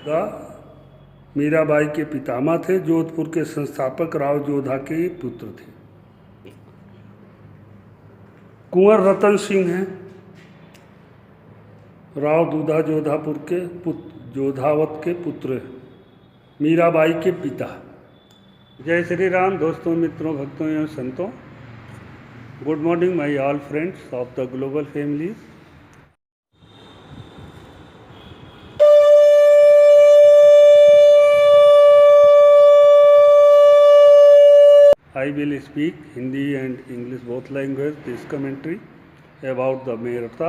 जोधा मीराबाई के पितामह थे। जोधपुर के संस्थापक राव जोधा के पुत्र थे। कुंवर रतन सिंह हैं राव दूधा जोधापुर के जोधावत के पुत्र, मीराबाई के पिता। जय श्री राम दोस्तों, मित्रों, भक्तों एवं संतों। Good morning my all friends of the global families. I will speak Hindi and English both language this commentary about the Merta,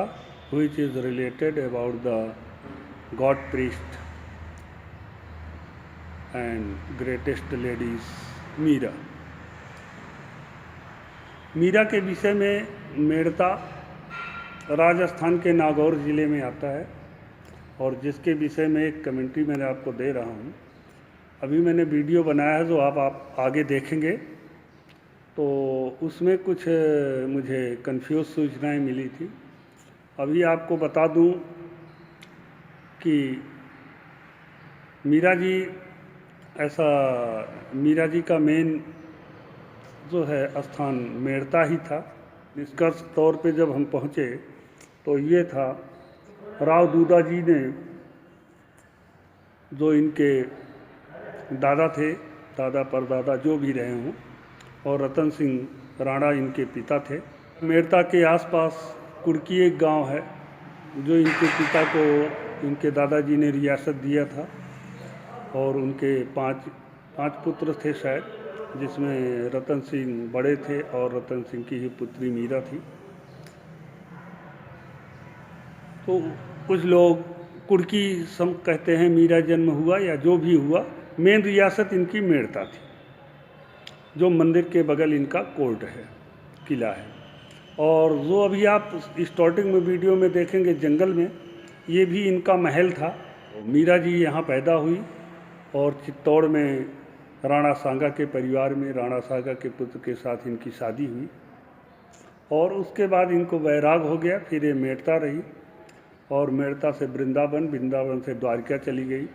which is related about the god priest and greatest ladies Meera. Meera के विषय में मेड़ता राजस्थान के नागौर ज़िले में आता है और जिसके विषय में एक कमेंट्री मैंने आपको दे रहा हूँ। अभी मैंने वीडियो बनाया है जो आप आगे देखेंगे, तो उसमें कुछ मुझे कंफ्यूज सूचनाएं मिली थी। अभी आपको बता दूं कि मीरा जी का मेन जो है स्थान मेड़ता ही था। निष्कर्ष तौर पे जब हम पहुँचे तो ये था, राव दूधा जी ने जो इनके दादा थे, दादा परदादा जो भी रहे हों, और रतन सिंह राणा इनके पिता थे। मेड़ता के आसपास कुड़की एक गांव है जो इनके पिता को इनके दादाजी ने रियासत दिया था और उनके पांच पुत्र थे शायद, जिसमें रतन सिंह बड़े थे और रतन सिंह की ही पुत्री मीरा थी। तो कुछ लोग कुड़की कहते हैं मीरा जन्म हुआ या जो भी हुआ, मेन रियासत इनकी मेड़ता थी, जो मंदिर के बगल इनका कोर्ट है, किला है। और जो अभी आप स्टार्टिंग में वीडियो में देखेंगे जंगल में, ये भी इनका महल था। मीरा जी यहाँ पैदा हुई और चित्तौड़ में राणा सांगा के परिवार में राणा सांगा के पुत्र के साथ इनकी शादी हुई और उसके बाद इनको वैराग हो गया। फिर ये मेड़ता रही और मेड़ता से वृंदावन, वृंदावन से द्वारका चली गई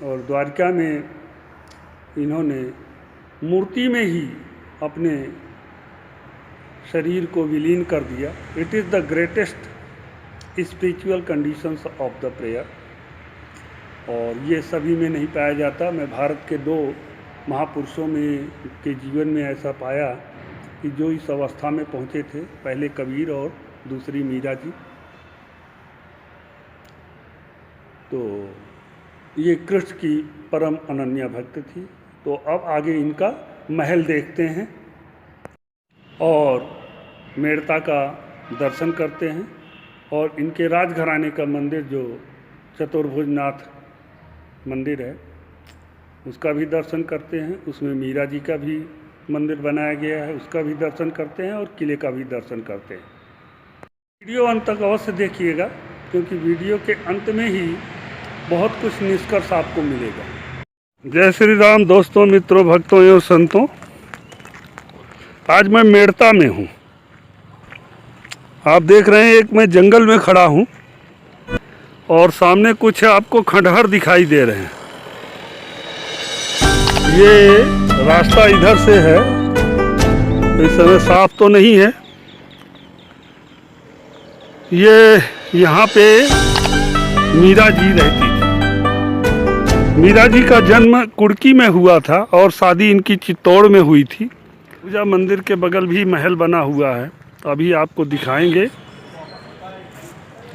और द्वारका में इन्होंने मूर्ति में ही अपने शरीर को विलीन कर दिया। It is the greatest spiritual conditions of the prayer, और ये सभी में नहीं पाया जाता। मैं भारत के दो महापुरुषों में के जीवन में ऐसा पाया कि जो इस अवस्था में पहुँचे थे, पहले कबीर और दूसरी मीरा जी। तो ये कृष्ण की परम अनन्या भक्त थी। तो अब आगे इनका महल देखते हैं और मेड़ता का दर्शन करते हैं और इनके राजघराने का मंदिर जो चतुर्भुजनाथ मंदिर है उसका भी दर्शन करते हैं। उसमें मीरा जी का भी मंदिर बनाया गया है, उसका भी दर्शन करते हैं और किले का भी दर्शन करते हैं। वीडियो अंत तक अवश्य देखिएगा, क्योंकि वीडियो के अंत में ही बहुत कुछ निष्कर्ष आपको मिलेगा। जय श्री राम दोस्तों, मित्रों, भक्तों एवं संतों। आज मैं मेड़ता में हूँ। आप देख रहे हैं, एक मैं जंगल में खड़ा हूँ और सामने कुछ आपको खंडहर दिखाई दे रहे हैं। ये रास्ता इधर से है, इस समय साफ तो नहीं है। ये यहाँ पे मीरा जी रहती थी। मीरा जी का जन्म कुड़की में हुआ था और शादी इनकी चित्तौड़ में हुई थी। पूजा मंदिर के बगल भी महल बना हुआ है, अभी आपको दिखाएंगे।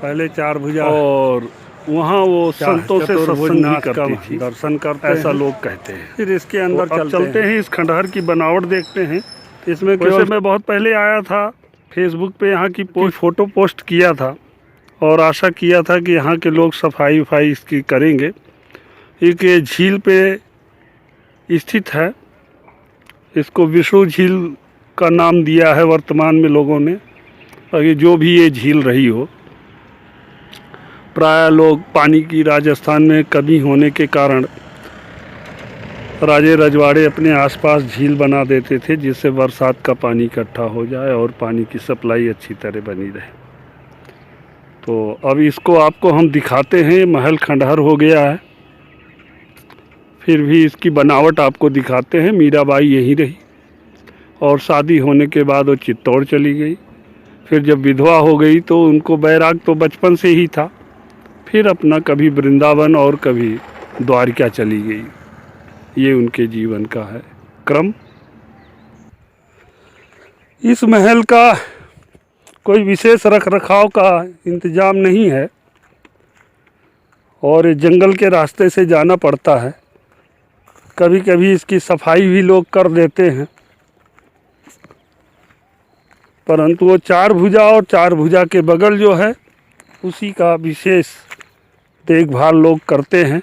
पहले 4 भुजा और वहाँ वो संतों से सत्संग भी करती थी, दर्शन करते, ऐसा लोग कहते हैं। फिर इसके अंदर चलते हैं, इस खंडहर की बनावट देखते हैं। इसमें वैसे मैं बहुत पहले आया था, फेसबुक पे यहाँ की फ़ोटो पोस्ट किया था और आशा किया था कि यहाँ के लोग सफाई वफाई इसकी करेंगे। एक ये झील पे स्थित है, इसको विष्णु झील का नाम दिया है वर्तमान में लोगों ने। और ये जो भी ये झील रही हो, प्राय लोग पानी की राजस्थान में कमी होने के कारण राजे रजवाड़े अपने आसपास झील बना देते थे, जिससे बरसात का पानी इकट्ठा हो जाए और पानी की सप्लाई अच्छी तरह बनी रहे। तो अब इसको आपको हम दिखाते हैं। महल खंडहर हो गया है। फिर भी इसकी बनावट आपको दिखाते हैं। मीराबाई यहीं रही और शादी होने के बाद वो चित्तौड़ चली गई। फिर जब विधवा हो गई तो उनको बैराग तो बचपन से ही था। फिर अपना कभी वृंदावन और कभी द्वारिका चली गई। ये उनके जीवन का है क्रम। इस महल का कोई विशेष रख रखाव का इंतज़ाम नहीं है और जंगल के रास्ते से जाना पड़ता है। कभी कभी इसकी सफाई भी लोग कर देते हैं, परंतु वो चार भुजा और चार भुजा के बगल जो है उसी का विशेष देखभाल लोग करते हैं।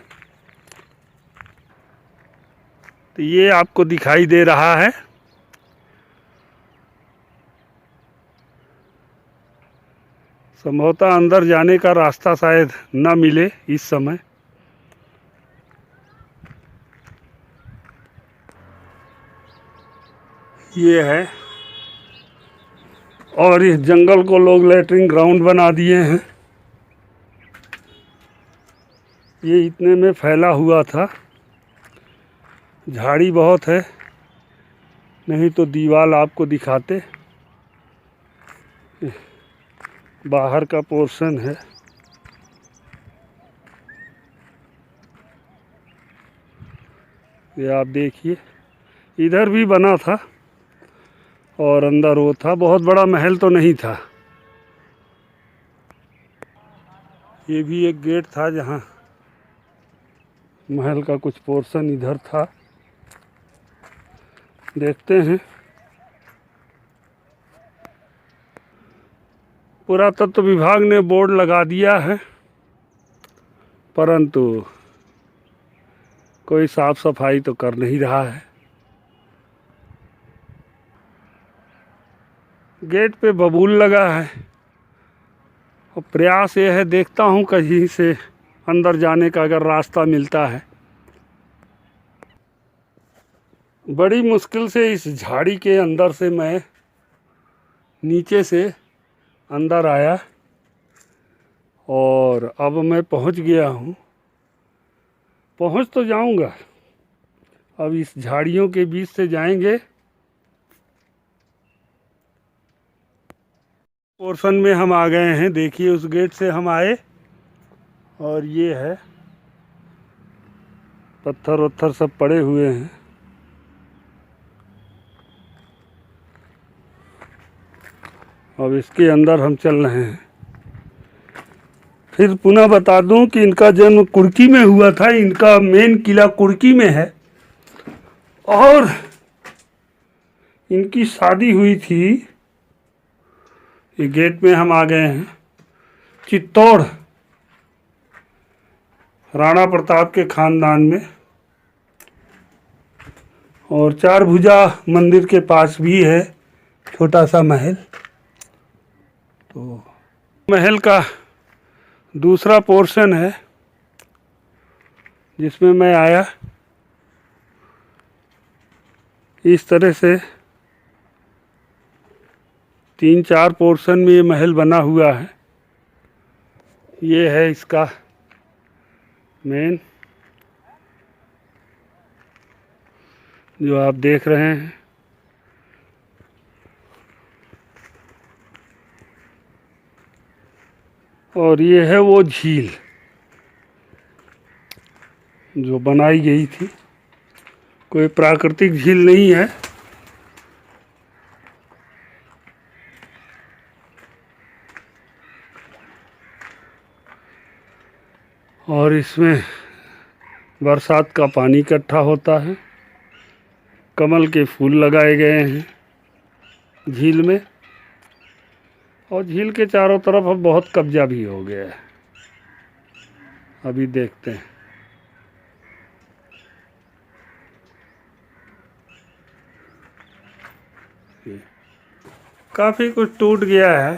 तो ये आपको दिखाई दे रहा है संभवतः अंदर जाने का रास्ता शायद न मिले इस समय। ये है और इस जंगल को लोग लैट्रिन ग्राउंड बना दिए हैं। ये इतने में फैला हुआ था। झाड़ी बहुत है, नहीं तो दीवार आपको दिखाते। बाहर का पोर्शन है। ये आप देखिए, इधर भी बना था और अंदर वो था। बहुत बड़ा महल तो नहीं था। ये भी एक गेट था जहाँ महल का कुछ पोर्शन इधर था। देखते हैं। पुरातत्व विभाग ने बोर्ड लगा दिया है, परंतु कोई साफ सफाई तो कर नहीं रहा है। गेट पे बबूल लगा है और प्रयास ये है, देखता हूँ कहीं से अंदर जाने का अगर रास्ता मिलता है। बड़ी मुश्किल से इस झाड़ी के अंदर से मैं नीचे से अंदर आया और अब मैं पहुंच गया हूं। पहुंच तो जाऊंगा, अब इस झाड़ियों के बीच से जाएंगे। पोर्शन में हम आ गए हैं। देखिए, उस गेट से हम आए और ये है, पत्थर वत्थर सब पड़े हुए हैं। अब इसके अंदर हम चल रहे हैं। फिर पुनः बता दूं कि इनका जन्म कुर्की में हुआ था। इनका मेन किला कुर्की में है और इनकी शादी हुई थी। ये गेट में हम आ गए हैं, चित्तौड़ राणा प्रताप के खानदान में। और चार भुजा मंदिर के पास भी है छोटा सा महल। तो महल का दूसरा पोर्शन है जिसमें मैं आया। इस तरह से 3-4 पोर्शन में ये महल बना हुआ है। ये है इसका मेन जो आप देख रहे हैं। और ये है वो झील जो बनाई गई थी। कोई प्राकृतिक झील नहीं है। और इसमें बरसात का पानी इकट्ठा होता है। कमल के फूल लगाए गए हैं झील में और झील के चारों तरफ अब बहुत कब्जा भी हो गया है। अभी देखते हैं। काफ़ी कुछ टूट गया है।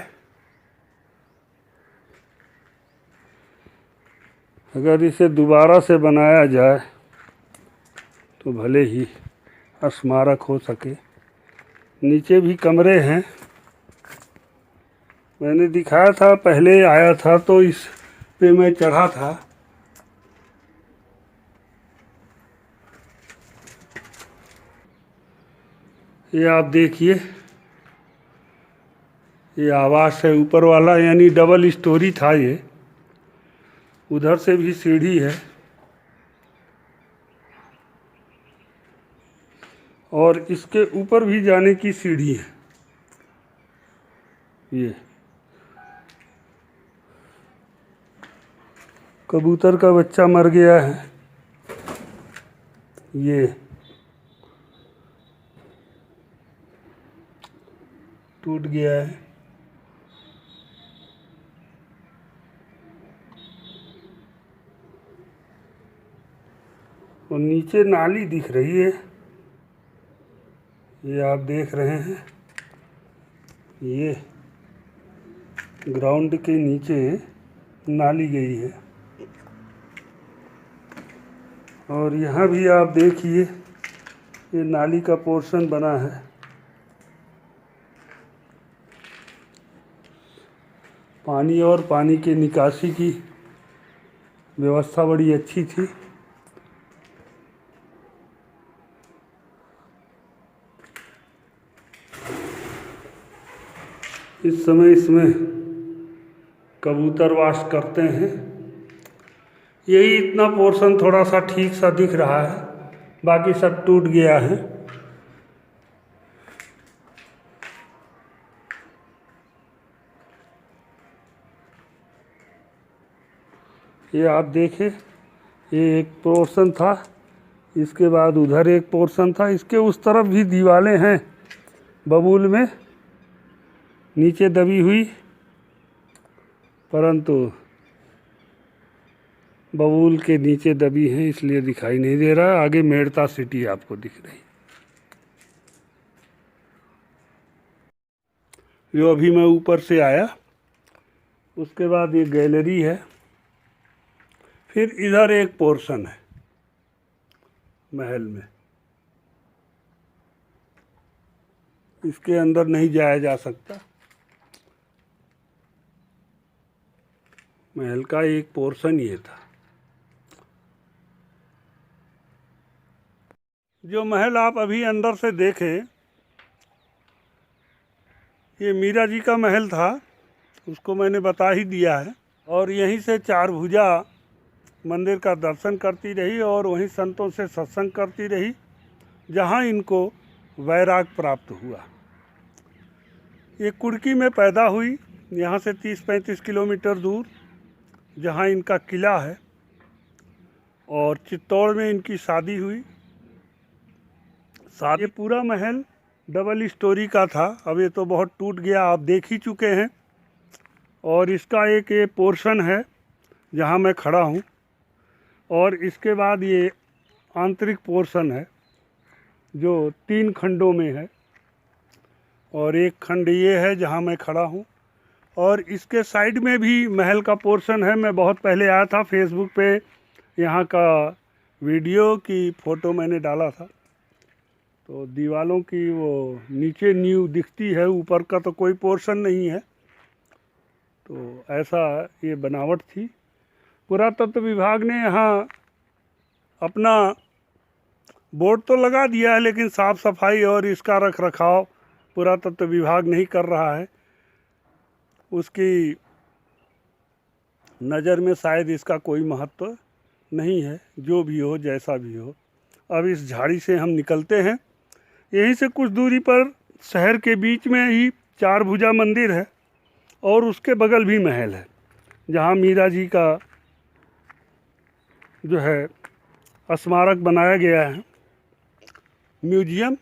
अगर इसे दोबारा से बनाया जाए तो भले ही स्मारक हो सके। नीचे भी कमरे हैं। मैंने दिखाया था, पहले आया था तो इस पे मैं चढ़ा था। ये आप देखिए, ये आवास है ऊपर वाला, यानी डबल स्टोरी था ये। उधर से भी सीढ़ी है और इसके ऊपर भी जाने की सीढ़ी है। ये कबूतर का बच्चा मर गया है, ये टूट गया है। और नीचे नाली दिख रही है, ये आप देख रहे हैं। ये ग्राउंड के नीचे नाली गई है। और यहाँ भी आप देखिए, ये नाली का पोर्शन बना है। पानी और पानी के निकासी की व्यवस्था बड़ी अच्छी थी। इस समय इसमें कबूतर वास करते हैं। यही इतना पोर्शन थोड़ा सा ठीक सा दिख रहा है, बाकी सब टूट गया है। ये आप देखें, ये एक पोर्शन था, इसके बाद उधर एक पोर्शन था। इसके उस तरफ भी दीवारें हैं बबूल में नीचे दबी हुई, परंतु बबूल के नीचे दबी हैं इसलिए दिखाई नहीं दे रहा है। आगे मेड़ता सिटी आपको दिख रही। जो अभी मैं ऊपर से आया, उसके बाद ये गैलरी है। फिर इधर एक पोर्शन है महल में, इसके अंदर नहीं जाया जा सकता। महल का एक पोर्शन ये था। जो महल आप अभी अंदर से देखें, ये मीरा जी का महल था, उसको मैंने बता ही दिया है। और यहीं से चार भुजा मंदिर का दर्शन करती रही और वहीं संतों से सत्संग करती रही, जहाँ इनको वैराग प्राप्त हुआ। ये कुर्की में पैदा हुई, यहाँ से 30-35 किलोमीटर दूर, जहाँ इनका किला है। और चित्तौड़ में इनकी शादी हुई। ये पूरा महल डबल स्टोरी का था, अब ये तो बहुत टूट गया, आप देख ही चुके हैं। और इसका एक ये पोर्शन है जहाँ मैं खड़ा हूँ, और इसके बाद ये आंतरिक पोर्शन है जो 3 खंडों में है। और एक खंड ये है जहाँ मैं खड़ा हूँ, और इसके साइड में भी महल का पोर्शन है। मैं बहुत पहले आया था, फेसबुक पे यहाँ का वीडियो की फ़ोटो मैंने डाला था। तो दीवालों की वो नीचे नींव दिखती है, ऊपर का तो कोई पोर्शन नहीं है। तो ऐसा ये बनावट थी। पुरातत्व विभाग ने यहाँ अपना बोर्ड तो लगा दिया है, लेकिन साफ़ सफाई और इसका रख रखाव पुरातत्व विभाग नहीं कर रहा है। उसकी नज़र में शायद इसका कोई महत्व नहीं है। जो भी हो, जैसा भी हो, अब इस झाड़ी से हम निकलते हैं। यहीं से कुछ दूरी पर शहर के बीच में ही चार भुजा मंदिर है, और उसके बगल भी महल है, जहाँ मीरा जी का जो है स्मारक बनाया गया है। म्यूजियम,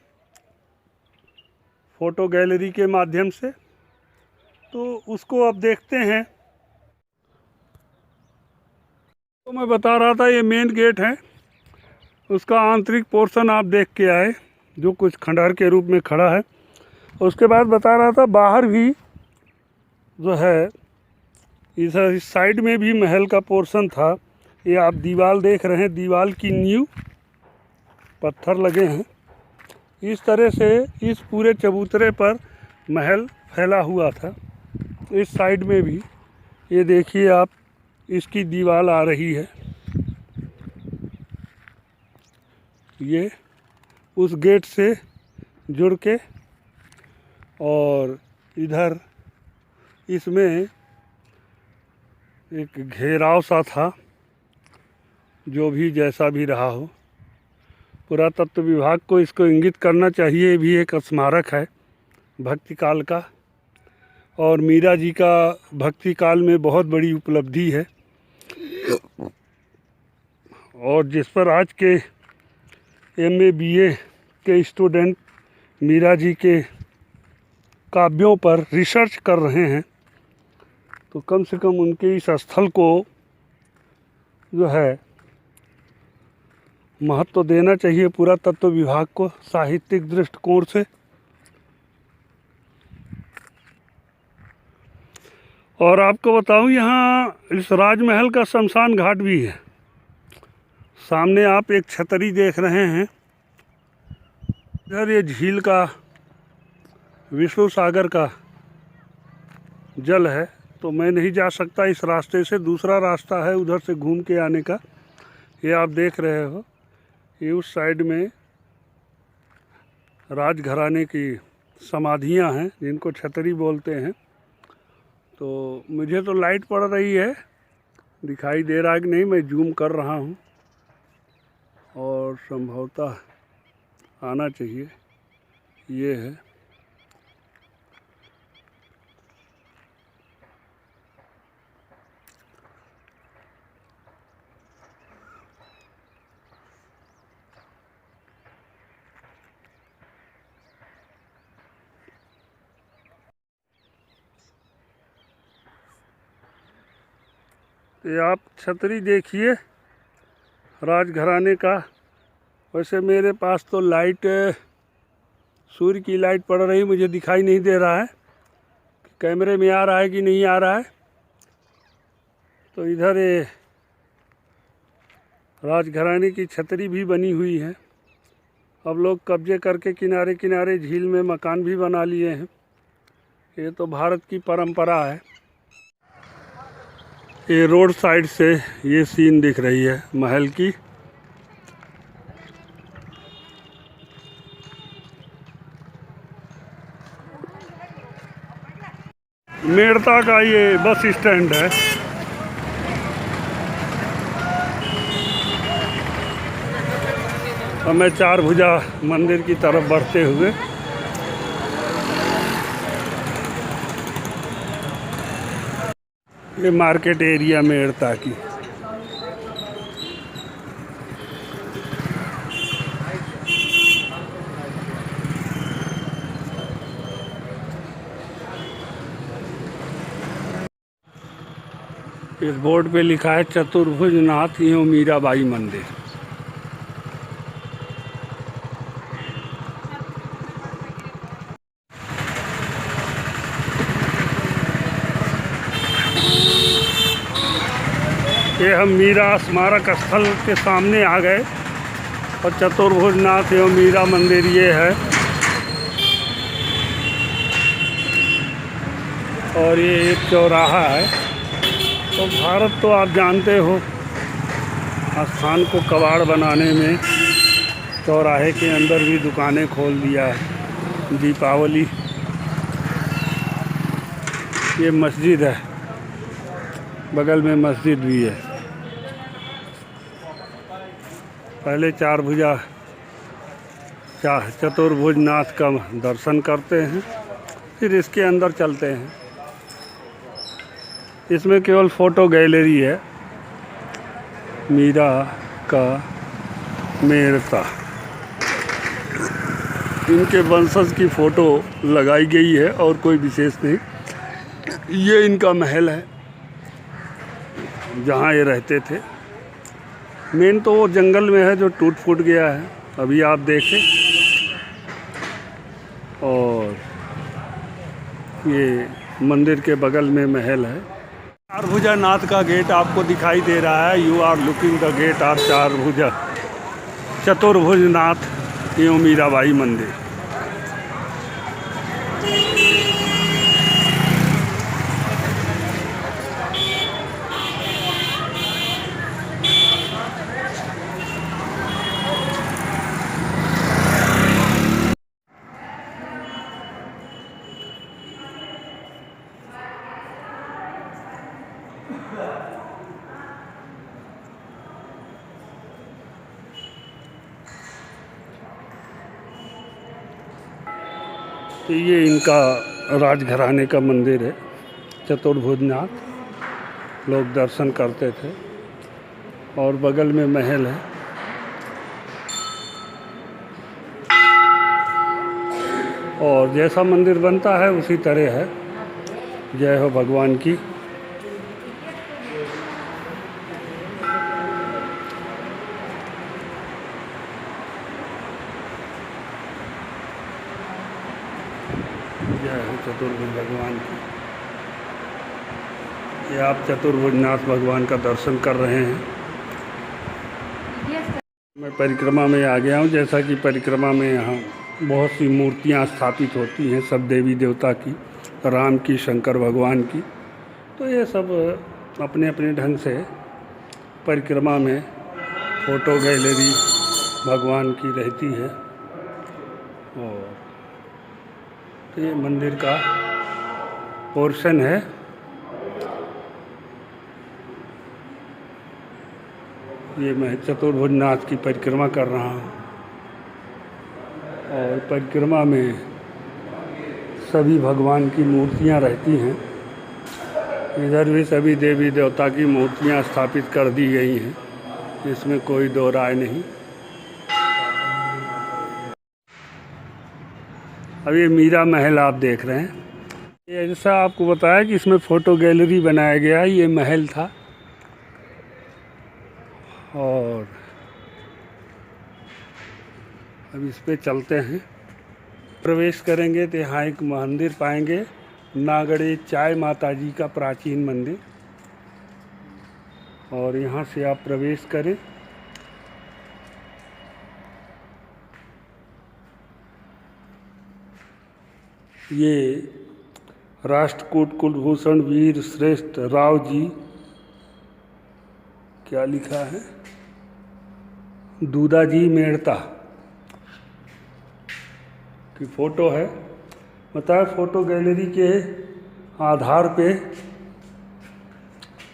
फ़ोटो गैलरी के माध्यम से। तो उसको अब देखते हैं। तो मैं बता रहा था, ये मेन गेट है, उसका आंतरिक पोर्शन आप देख के आए, जो कुछ खंडहर के रूप में खड़ा है। उसके बाद बता रहा था, बाहर भी जो है इधर इस साइड में भी महल का पोर्शन था। ये आप दीवार देख रहे हैं, दीवार की नींव पत्थर लगे हैं। इस तरह से इस पूरे चबूतरे पर महल फैला हुआ था। इस साइड में भी ये देखिए आप, इसकी दीवार आ रही है। ये उस गेट से जुड़ के, और इधर इसमें एक घेराव सा था, जो भी जैसा भी रहा हो। पुरातत्व विभाग को इसको इंगित करना चाहिए, ये भी एक स्मारक है भक्ति काल का, और मीरा जी का भक्ति काल में बहुत बड़ी उपलब्धि है, और जिस पर आज के MA BA के स्टूडेंट मीरा जी के काव्यों पर रिसर्च कर रहे हैं, तो कम से कम उनके इस स्थल को जो है महत्व देना चाहिए पुरातत्व विभाग को साहित्यिक दृष्टिकोण से। और आपको बताऊं, यहाँ इस राजमहल का शमशान घाट भी है। सामने आप एक छतरी देख रहे हैं, इधर ये झील का, विष्णु सागर का जल है, तो मैं नहीं जा सकता इस रास्ते से, दूसरा रास्ता है उधर से घूम के आने का। ये आप देख रहे हो, ये उस साइड में राजघराने की समाधियां हैं, जिनको छतरी बोलते हैं। तो मुझे तो लाइट पड़ रही है, दिखाई दे रहा है कि नहीं, मैं जूम कर रहा हूँ, और संभवतः आना चाहिए। ये है, ये आप छतरी देखिए राजघराने का। वैसे मेरे पास तो लाइट, सूर्य की लाइट पड़ रही, मुझे दिखाई नहीं दे रहा है कैमरे में आ रहा है कि नहीं आ रहा है। तो इधर ये राजघराने की छतरी भी बनी हुई है। अब लोग कब्जे करके किनारे किनारे झील में मकान भी बना लिए हैं। ये तो भारत की परंपरा है। ये रोड साइड से ये सीन दिख रही है महल की। मेड़ता का ये बस स्टैंड है। अब मैं चार भुजा मंदिर की तरफ बढ़ते हुए ये मार्केट एरिया मेड़ता की। इस बोर्ड पे लिखा है चतुर्भुज नाथ एवं मीराबाई मंदिर। ये हम मीरा स्मारक स्थल के सामने आ गए, और चतुर्भुज नाथ एवं मीरा मंदिर ये है। और ये एक चौराहा है। तो भारत तो आप जानते हो, स्थान को कबाड़ बनाने में चौराहे के अंदर भी दुकानें खोल दिया है। दीपावली, ये मस्जिद है, बगल में मस्जिद भी है। पहले चार भुजा चतुर्भुज नाथ का दर्शन करते हैं, फिर इसके अंदर चलते हैं। इसमें केवल फ़ोटो गैलरी है मीरा का मेड़ता। इनके वंशज की फ़ोटो लगाई गई है और कोई विशेष नहीं। ये इनका महल है जहाँ ये रहते थे। मेन तो वो जंगल में है जो टूट फूट गया है, अभी आप देखें। और ये मंदिर के बगल में महल है। चारभुजा नाथ का गेट आपको दिखाई दे रहा है। You are looking the gate of Charbhuja Chaturbhuj Nath एवं मीराबाई मंदिर। तो ये इनका राजघराने का मंदिर है, चतुर्भुजनाथ। लोग दर्शन करते थे और बगल में महल है। और जैसा मंदिर बनता है उसी तरह है। जय हो भगवान की। जय हो चतुर्भुज भगवान की। ये आप चतुर्भुजनाथ भगवान का दर्शन कर रहे हैं। मैं परिक्रमा में आ गया हूँ। जैसा कि परिक्रमा में यहाँ बहुत सी मूर्तियाँ स्थापित होती हैं, सब देवी देवता की, राम की, शंकर भगवान की। तो ये सब अपने अपने ढंग से परिक्रमा में फ़ोटो गैलरी भगवान की रहती है। और तो ये मंदिर का पोर्शन है। ये मैं चतुर्भुजनाथ की परिक्रमा कर रहा हूँ और परिक्रमा में सभी भगवान की मूर्तियाँ रहती हैं। इधर भी सभी देवी देवता की मूर्तियाँ स्थापित कर दी गई हैं, इसमें कोई दो राय नहीं। अब ये मीरा महल आप देख रहे हैं। ये जैसा आपको बताया कि इसमें फ़ोटो गैलरी बनाया गया है, ये महल था। और अब इस पे चलते हैं, प्रवेश करेंगे तो यहाँ एक मंदिर पाएंगे, नागड़े चाय माता जी का प्राचीन मंदिर। और यहाँ से आप प्रवेश करें। ये राष्ट्रकूट कुलभूषण वीर श्रेष्ठ राव जी, क्या लिखा है, दूधा जी मेड़ता की फ़ोटो है। बताया फ़ोटो गैलरी के आधार पे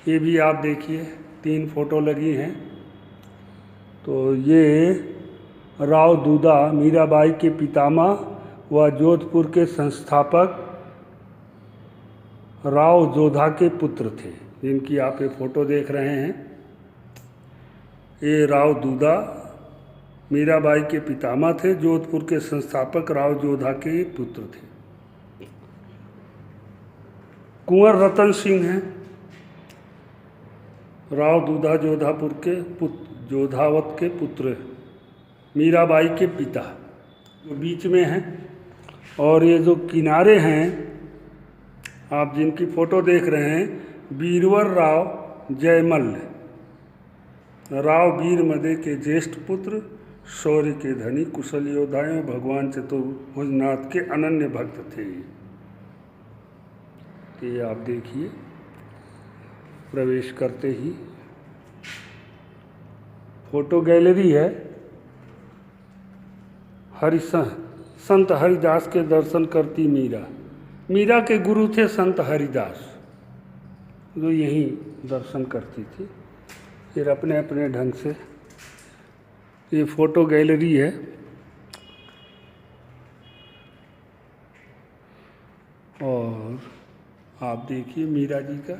ये भी आप देखिए 3 फ़ोटो लगी हैं। तो ये राव दूधा मीराबाई के पितामह व जोधपुर के संस्थापक राव जोधा के पुत्र थे, जिनकी आप ये फ़ोटो देख रहे हैं। ये राव दूधा मीराबाई के पितामह थे, जोधपुर के संस्थापक राव जोधा के पुत्र थे। कुंवर रतन सिंह हैं, राव दूधा जोधापुर के जोधावत के पुत्र, मीराबाई के पिता, जो बीच में हैं। और ये जो किनारे हैं आप जिनकी फ़ोटो देख रहे हैं, बीरवर राव जयमल, राव वीरमदे के ज्येष्ठ पुत्र, शौर्य के धनी, कुशल योद्धा एवं भगवान चतुर्भुजनाथ के अनन्य भक्त थे। ये आप देखिए प्रवेश करते ही फ़ोटो गैलरी है। संत हरिदास के दर्शन करती मीरा। मीरा के गुरु थे संत हरिदास, जो यहीं दर्शन करती थी। फिर अपने अपने ढंग से ये फ़ोटो गैलरी है। और आप देखिए मीरा जी का।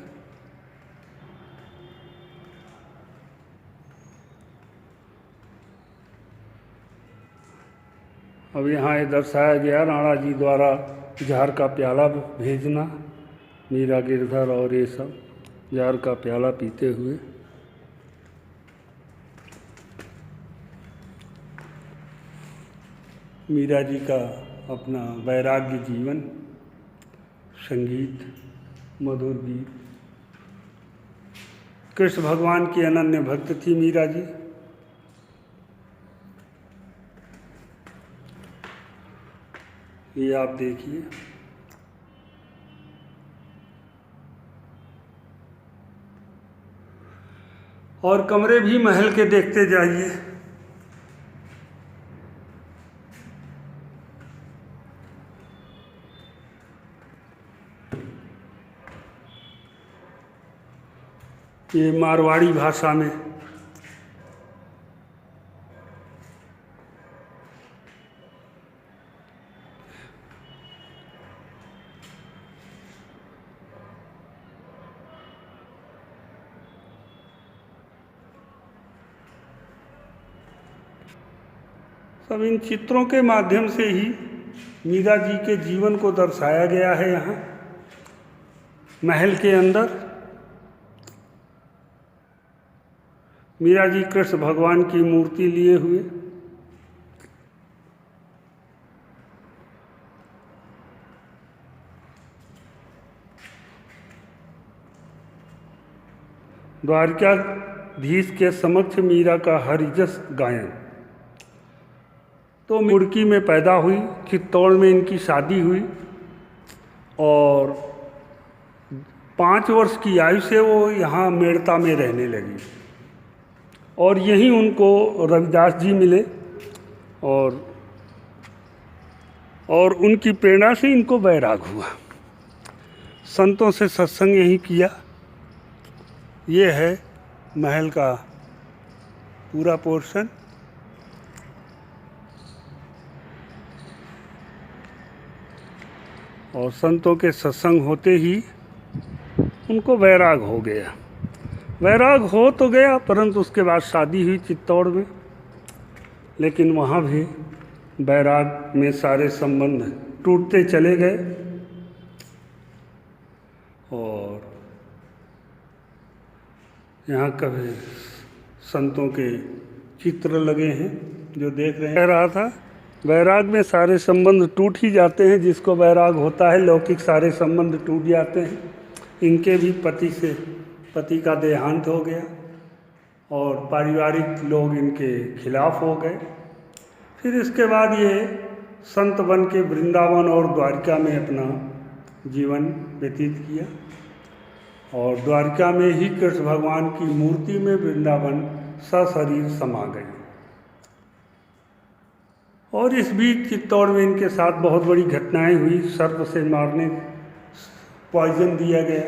अब यहाँ ये दर्शाया गया राणा जी द्वारा जार का प्याला भेजना, मीरा गिरधर और ये सब जार का प्याला पीते हुए। मीरा जी का अपना वैराग्य जीवन, संगीत, मधुर गीत। कृष्ण भगवान की अनन्य भक्त थी मीरा जी। ये आप देखिए। और कमरे भी महल के देखते जाइए। ये मारवाड़ी भाषा में। सब इन चित्रों के माध्यम से ही मीरा जी के जीवन को दर्शाया गया है। यहाँ महल के अंदर मीरा जी कृष्ण भगवान की मूर्ति लिए हुए, द्वारकाधीश के समक्ष मीरा का हरिजस गायन। तो मुड़की में पैदा हुई, चित्तौड़ में इनकी शादी हुई और 5 वर्ष की आयु से वो यहाँ मेड़ता में रहने लगी और यहीं उनको रविदास जी मिले और उनकी प्रेरणा से इनको वैराग हुआ। संतों से सत्संग यहीं किया। ये है महल का पूरा पोर्शन। और संतों के सत्संग होते ही उनको वैराग हो गया। वैराग हो तो गया, परंतु उसके बाद शादी हुई चित्तौड़ में, लेकिन वहाँ भी वैराग में सारे संबंध टूटते चले गए। और यहाँ कभी संतों के चित्र लगे हैं जो देख रहे हैं। कह रहा था वैराग में सारे संबंध टूट ही जाते हैं। जिसको वैराग होता है, लौकिक सारे संबंध टूट जाते हैं। इनके भी पति का देहांत हो गया और पारिवारिक लोग इनके खिलाफ हो गए। फिर इसके बाद ये संत बन के वृंदावन और द्वारका में अपना जीवन व्यतीत किया और द्वारका में ही कृष्ण भगवान की मूर्ति में वृंदावन सशरीर समा गए। और इस बीच चित्तौड़ में इनके साथ बहुत बड़ी घटनाएं हुई। सर्प से मारने, पॉइजन दिया गया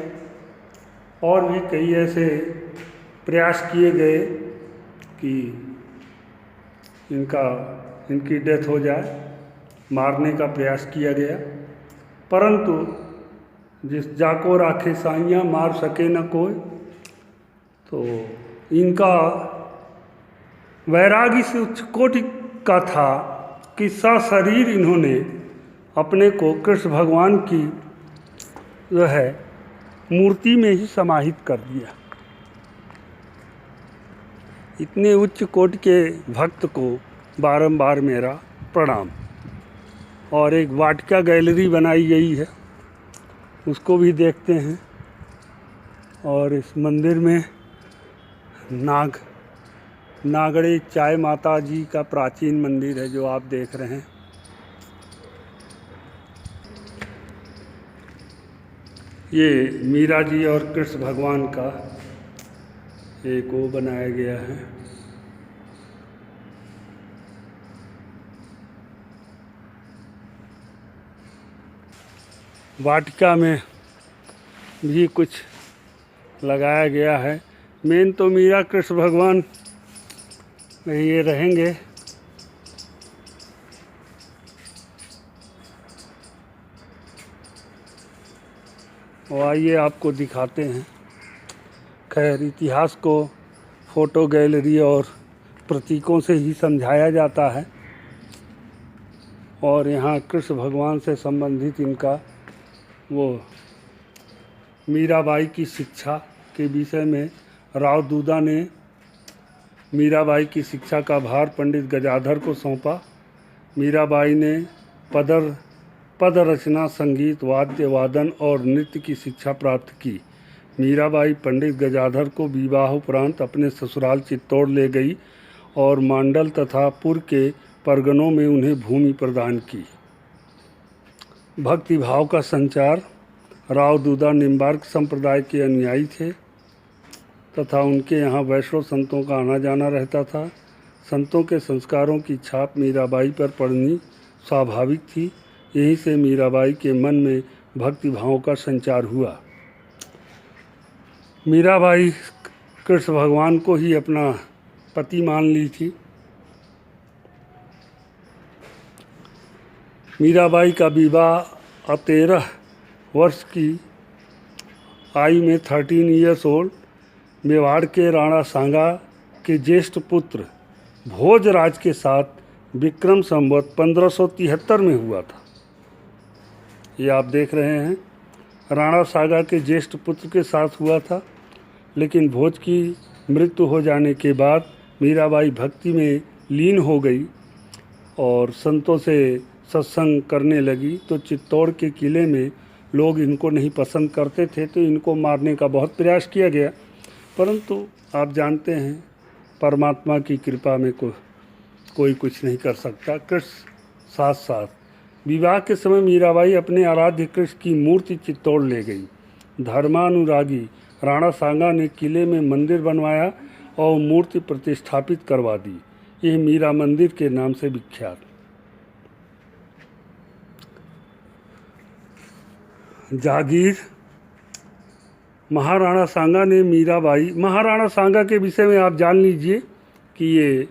और भी कई ऐसे प्रयास किए गए कि इनकी डेथ हो जाए। मारने का प्रयास किया गया, परंतु जिस जाको राखे साइयाँ मार सके न कोई। तो इनका वैराग इस उच्च कोटि का था कि सशरीर इन्होंने अपने को कृष्ण भगवान की जो है मूर्ति में ही समाहित कर दिया। इतने उच्च कोटि के भक्त को बारंबार मेरा प्रणाम। और एक वाटिका गैलरी बनाई गई है, उसको भी देखते हैं। और इस मंदिर में नागड़े चाय माता जी का प्राचीन मंदिर है जो आप देख रहे हैं। ये मीरा जी और कृष्ण भगवान का एक वो बनाया गया है। वाटिका में भी कुछ लगाया गया है। मेन तो मीरा कृष्ण भगवान में ये रहेंगे। और आइए आपको दिखाते हैं। खैर, इतिहास को फोटो गैलरी और प्रतीकों से ही समझाया जाता है। और यहाँ कृष्ण भगवान से संबंधित इनका वो मीराबाई की शिक्षा के विषय में राव दूदा ने मीराबाई की शिक्षा का भार पंडित गजाधर को सौंपा। मीराबाई ने पद रचना, संगीत, वाद्य वादन और नृत्य की शिक्षा प्राप्त की। मीराबाई पंडित गजाधर को विवाह उपरांत अपने ससुराल चित्तौड़ ले गई और मांडल तथा पुर के परगनों में उन्हें भूमि प्रदान की। भक्ति भाव का संचार। राव दूदा निम्बार्क संप्रदाय के अनुयायी थे तथा उनके यहाँ वैष्णव संतों का आना जाना रहता था। संतों के संस्कारों की छाप मीराबाई पर पड़नी स्वाभाविक थी। यहीं से मीराबाई के मन में भक्ति भाव का संचार हुआ। मीराबाई कृष्ण भगवान को ही अपना पति मान ली थी। मीराबाई का विवाह 13 वर्ष की आयु में 13 ईयर्स ओल्ड मेवाड़ के राणा सांगा के ज्येष्ठ पुत्र भोजराज के साथ विक्रम संवत 1573 में हुआ था। ये आप देख रहे हैं, राणा सांगा के ज्येष्ठ पुत्र के साथ हुआ था। लेकिन भोज की मृत्यु हो जाने के बाद मीराबाई भक्ति में लीन हो गई और संतों से सत्संग करने लगी। तो चित्तौड़ के किले में लोग इनको नहीं पसंद करते थे, तो इनको मारने का बहुत प्रयास किया गया, परंतु आप जानते हैं परमात्मा की कृपा में कोई कुछ नहीं कर सकता। कृष्ण साथ साथ विवाह के समय मीराबाई अपने आराध्य कृष्ण की मूर्ति चित्तौड़ ले गई। धर्मानुरागी राणा सांगा ने किले में मंदिर बनवाया और मूर्ति प्रतिष्ठापित करवा दी। यह मीरा मंदिर के नाम से विख्यात। जागीर महाराणा सांगा ने महाराणा सांगा के विषय में आप जान लीजिए कि ये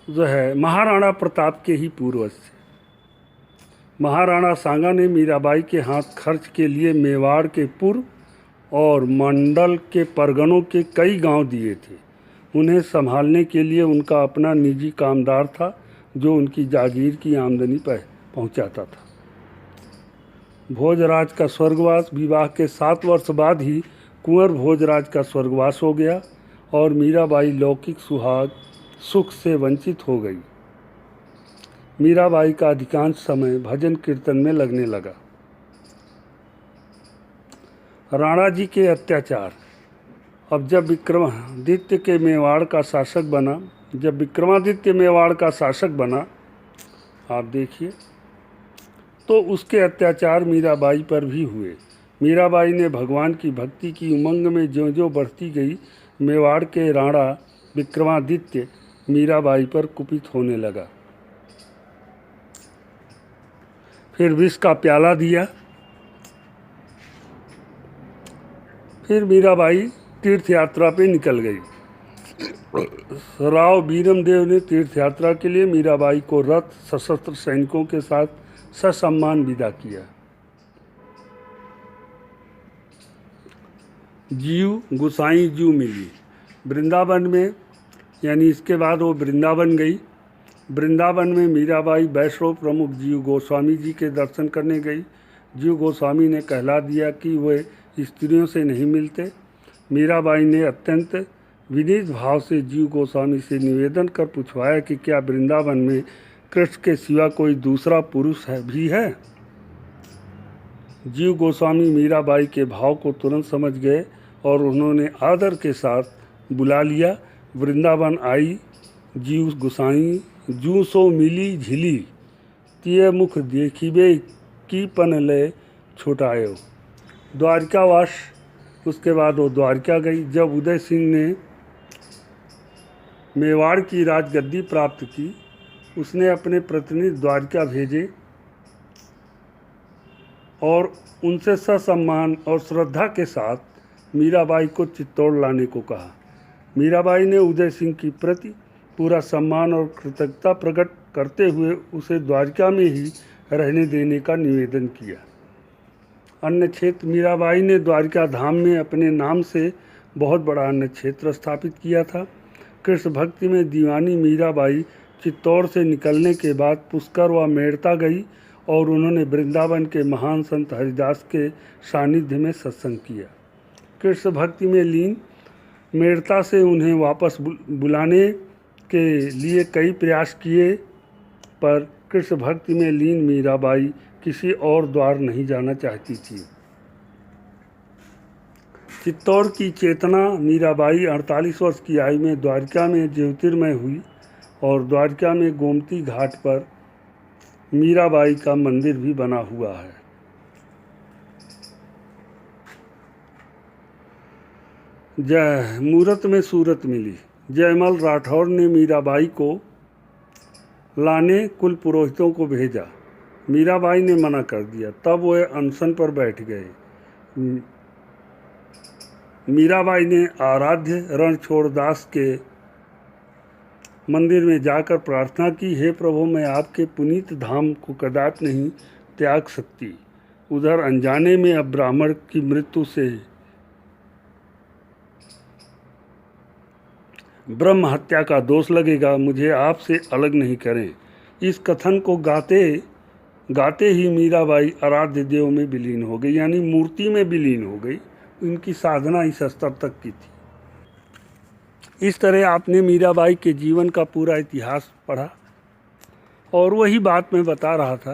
जो है महाराणा प्रताप के ही पूर्वज थे। महाराणा सांगा ने मीराबाई के हाथ खर्च के लिए मेवाड़ के पूर्व और मंडल के परगनों के कई गांव दिए थे। उन्हें संभालने के लिए उनका अपना निजी कामदार था, जो उनकी जागीर की आमदनी पर पहुंचाता था। भोजराज का स्वर्गवास। विवाह के 7 वर्ष बाद ही कुंवर भोजराज का स्वर्गवास हो गया और मीराबाई लौकिक सुख से वंचित हो गई। मीराबाई का अधिकांश समय भजन कीर्तन में लगने लगा। राणा जी के अत्याचार। अब जब विक्रमादित्य मेवाड़ का शासक बना, आप देखिए, तो उसके अत्याचार मीराबाई पर भी हुए। मीराबाई ने भगवान की भक्ति की उमंग में ज्यों-ज्यों बढ़ती गई, मेवाड़ के राणा विक्रमादित्य मीराबाई पर कुपित होने लगा। फिर विष का प्याला दिया। फिर मीराबाई तीर्थ यात्रा पे निकल गई। राव बीरमदेव ने तीर्थ यात्रा के लिए मीराबाई को रथ सशस्त्र सैनिकों के साथ ससम्मान विदा किया। जीव गुसाई जू मिली वृंदावन में, यानी इसके बाद वो वृंदावन गई। वृंदावन में मीराबाई वैष्णव प्रमुख जीव गोस्वामी जी के दर्शन करने गई। जीव गोस्वामी ने कहला दिया कि वे स्त्रियों से नहीं मिलते। मीराबाई ने अत्यंत विनीत भाव से जीव गोस्वामी से निवेदन कर पूछवाया कि क्या वृंदावन में कृष्ण के सिवा कोई दूसरा पुरुष भी है। जीव गोस्वामी मीराबाई के भाव को तुरंत समझ गए और उन्होंने आदर के साथ बुला लिया। वृंदावन आई जीव गोसाई जू सो मिली झिली, तिय मुख देखिबे की पन लय छुटायो। द्वारकावास। उसके बाद वो द्वारका गई। जब उदय सिंह ने मेवाड़ की राजगद्दी प्राप्त की, उसने अपने प्रतिनिधि द्वारका भेजे और उनसे ससम्मान और श्रद्धा के साथ मीराबाई को चित्तौड़ लाने को कहा। मीराबाई ने उदय सिंह की प्रति पूरा सम्मान और कृतज्ञता प्रकट करते हुए उसे द्वारका में ही रहने देने का निवेदन किया। अन्न क्षेत्र। मीराबाई ने द्वारका धाम में अपने नाम से बहुत बड़ा अन्न क्षेत्र स्थापित किया था। कृष्ण भक्ति में दीवानी मीराबाई चित्तौड़ से निकलने के बाद पुष्कर व मेड़ता गई और उन्होंने वृंदावन के महान संत हरिदास के सानिध्य में सत्संग किया। कृष्ण भक्ति में लीन। मेड़ता से उन्हें वापस बुलाने के लिए कई प्रयास किए, पर कृष्ण भक्ति में लीन मीराबाई किसी और द्वार नहीं जाना चाहती थी। चित्तौड़ की चेतना। मीराबाई 48 वर्ष की आयु में द्वारका में ज्योतिर्मय हुई और द्वारका में गोमती घाट पर मीराबाई का मंदिर भी बना हुआ है। जय मूरत में सूरत मिली। जयमल राठौर ने मीराबाई को लाने कुल पुरोहितों को भेजा। मीराबाई ने मना कर दिया। तब वह अनशन पर बैठ गए। मीराबाई ने आराध्य रणछोड़दास के मंदिर में जाकर प्रार्थना की, हे प्रभु, मैं आपके पुनीत धाम को कदापि नहीं त्याग सकती। उधर अनजाने में अब ब्राह्मण की मृत्यु से ब्रह्म हत्या का दोष लगेगा, मुझे आपसे अलग नहीं करें। इस कथन को गाते ही मीराबाई आराध्य देव में विलीन हो गई, यानी मूर्ति में विलीन हो गई। उनकी साधना इस स्तर तक की थी। इस तरह आपने मीराबाई के जीवन का पूरा इतिहास पढ़ा, और वही बात मैं बता रहा था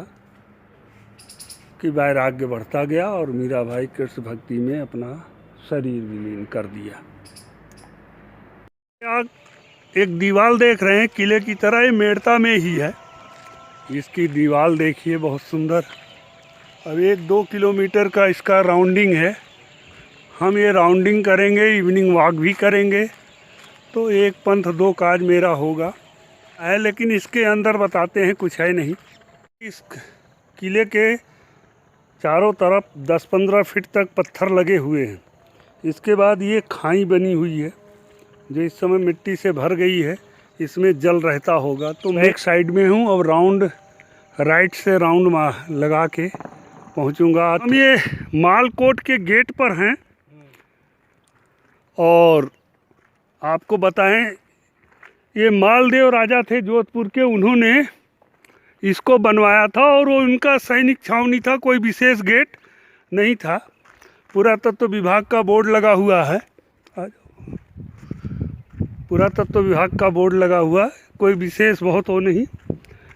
कि वैराग्य बढ़ता गया और मीराबाई कृष्ण भक्ति में अपना शरीर विलीन कर दिया। आप एक दीवार देख रहे हैं किले की तरह, ये मेड़ता में ही है। इसकी दीवार देखिए, बहुत सुंदर। अब 1-2 किलोमीटर का इसका राउंडिंग है। हम ये राउंडिंग करेंगे, इवनिंग वॉक भी करेंगे, तो एक पंथ 2 काज मेरा होगा है। लेकिन इसके अंदर बताते हैं कुछ है नहीं। इस किले के चारों तरफ 10-15 फीट तक पत्थर लगे हुए हैं। इसके बाद ये खाई बनी हुई है जो इस समय मिट्टी से भर गई है, इसमें जल रहता होगा। तो मैं एक साइड में हूँ, अब राइट से राउंड लगा के पहुँचूँगा। हम ये मालकोट के गेट पर हैं, और आपको बताएं ये मालदेव राजा थे जोधपुर के, उन्होंने इसको बनवाया था, और वो उनका सैनिक छावनी था, कोई विशेष गेट नहीं था। पुरातत्व विभाग का बोर्ड लगा हुआ है, पुरातत्व विभाग का बोर्ड लगा हुआ, कोई विशेष बहुत हो नहीं।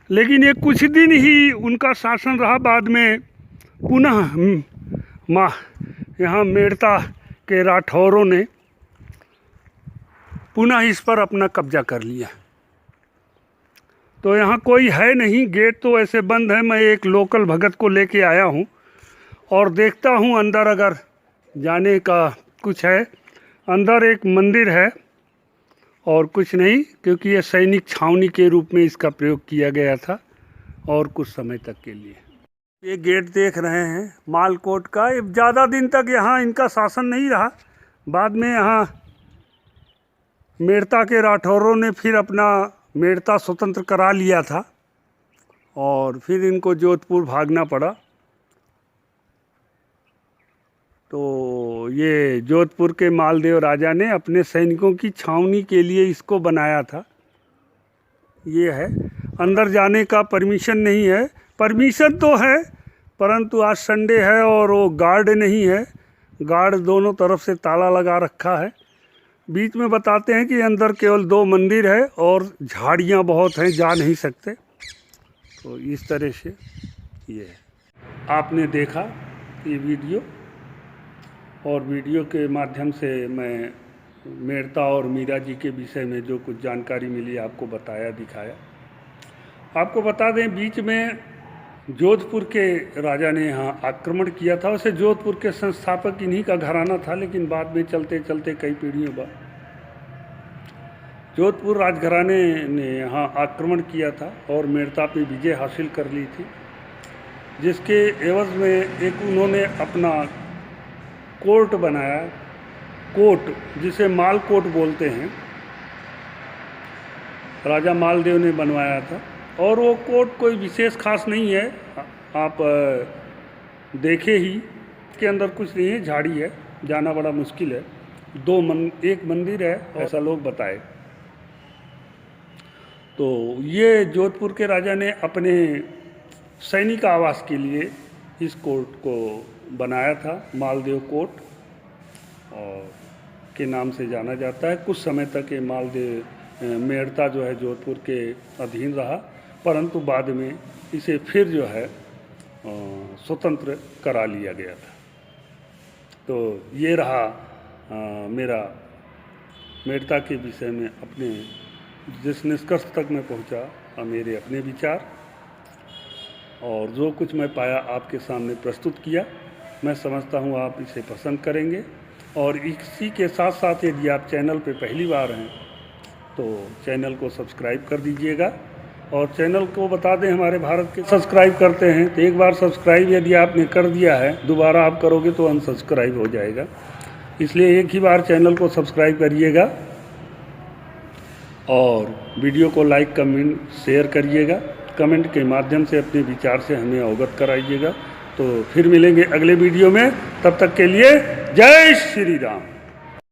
लेकिन ये कुछ दिन ही उनका शासन रहा, बाद में पुनः यहाँ मेड़ता के राठौरों ने पुनः इस पर अपना कब्जा कर लिया। तो यहाँ कोई है नहीं, गेट तो ऐसे बंद है। मैं एक लोकल भगत को लेके आया हूँ और देखता हूँ अंदर अगर जाने का कुछ है। अंदर एक मंदिर है और कुछ नहीं, क्योंकि ये सैनिक छावनी के रूप में इसका प्रयोग किया गया था और कुछ समय तक के लिए। ये गेट देख रहे हैं मालकोट का, ये ज़्यादा दिन तक यहाँ इनका शासन नहीं रहा। बाद में यहाँ मेड़ता के राठौरों ने फिर अपना मेड़ता स्वतंत्र करा लिया था, और फिर इनको जोधपुर भागना पड़ा। तो ये जोधपुर के मालदेव राजा ने अपने सैनिकों की छावनी के लिए इसको बनाया था। ये है, अंदर जाने का परमिशन नहीं है। परमिशन तो है, परंतु आज संडे है और वो गार्ड नहीं है। गार्ड दोनों तरफ से ताला लगा रखा है। बीच में बताते हैं कि अंदर केवल 2 मंदिर है और झाड़ियाँ बहुत हैं, जा नहीं सकते। तो इस तरह से ये है। आपने देखा ये वीडियो, और वीडियो के माध्यम से मैं मेड़ता और मीरा जी के विषय में जो कुछ जानकारी मिली आपको बताया, दिखाया। आपको बता दें, बीच में जोधपुर के राजा ने यहाँ आक्रमण किया था। वैसे जोधपुर के संस्थापक इन्हीं का घराना था, लेकिन बाद में चलते चलते कई पीढ़ियों बाद जोधपुर राजघराने ने यहाँ आक्रमण किया था और मेड़ता पे विजय हासिल कर ली थी, जिसके एवज में एक उन्होंने अपना कोर्ट बनाया, कोट जिसे मालकोट बोलते हैं, राजा मालदेव ने बनवाया था। और वो कोट कोई विशेष खास नहीं है, आप देखे ही के अंदर कुछ नहीं है, झाड़ी है, जाना बड़ा मुश्किल है। एक मंदिर है, ऐसा लोग बताए। तो ये जोधपुर के राजा ने अपने सैनिक आवास के लिए इस कोर्ट को बनाया था, मालदेव कोट और के नाम से जाना जाता है। कुछ समय तक ये मालदेव मेड़ता जो है जोधपुर के अधीन रहा, परंतु बाद में इसे फिर जो है स्वतंत्र करा लिया गया था। तो ये रहा मेरा मेड़ता के विषय में अपने जिस निष्कर्ष तक मैं पहुंचा, मेरे अपने विचार और जो कुछ मैं पाया आपके सामने प्रस्तुत किया। मैं समझता हूँ आप इसे पसंद करेंगे, और इसी के साथ साथ यदि आप चैनल पे पहली बार हैं तो चैनल को सब्सक्राइब कर दीजिएगा। और चैनल को बता दें, हमारे भारत के सब्सक्राइब करते हैं तो एक बार सब्सक्राइब यदि आपने कर दिया है, दोबारा आप करोगे तो अनसब्सक्राइब हो जाएगा। इसलिए एक ही बार चैनल को सब्सक्राइब करिएगा और वीडियो को लाइक कमेंट शेयर करिएगा। कमेंट के माध्यम से अपने विचार से हमें अवगत कराइएगा। तो फिर मिलेंगे अगले वीडियो में, तब तक के लिए जय श्री राम।